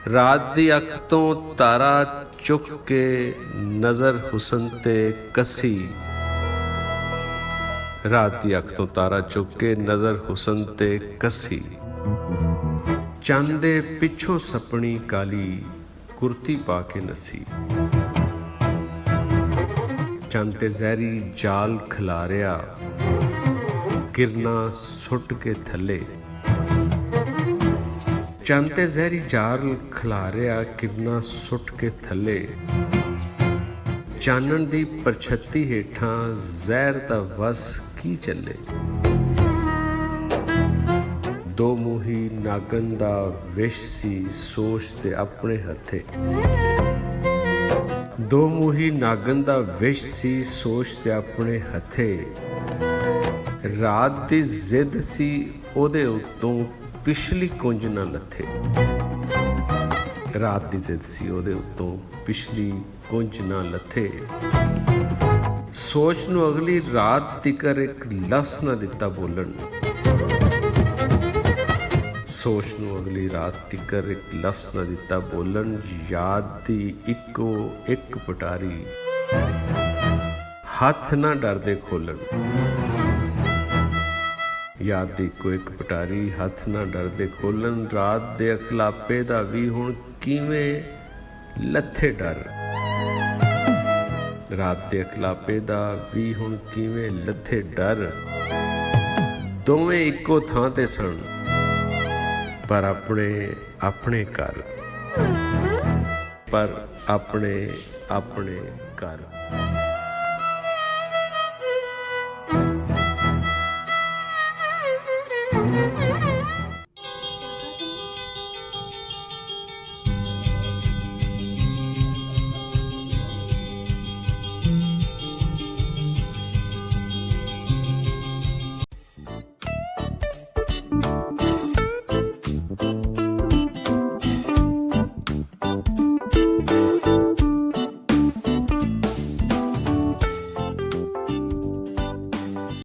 रात दी अख तो तारा चुक के नज़र हुसन ते कसी। रात दी अख तो तारा चुक के नज़र हुसन ते कसी। चंद दे पिछों सपनी काली कुर्ती पा के नसी। चंद ते जहरी जाल खिलारिया किरना सुट के थले। चंद ते जहरी जाल खिलारिया किरना सुट के थले। चानन दी परछत्ती हेठां जहर दा वस की चले। दो मूही नागन दा विश सी सोच ते अपने हथे। दो मूही नागन दा विश सी सोच ते अपने हथे। रात दी जिद सी ओदे उत्तों पिछली कुंज ना लथे। रात दी जिद सी ओदे उत्तों पिछली कुंज ना लथे। सोच नूं अगली रात तिकर एक लफ्ज़ ना दिता बोलन। सोच नूं अगली रात तिकर एक लफ्ज़ ना दिता बोलन। याद दी इको एक पटारी हथ ना डरदे खोलन। याद दी इको एक पटारी हथ ना डरदे खोलन। रात दे अखलापे दा भी हुण किवें लथे डर। रात दे अखलापे दा भी हुण किवें लथे डर। दोवें इको थां ते सन पर अपने अपने घर। पर अपने अपने घर।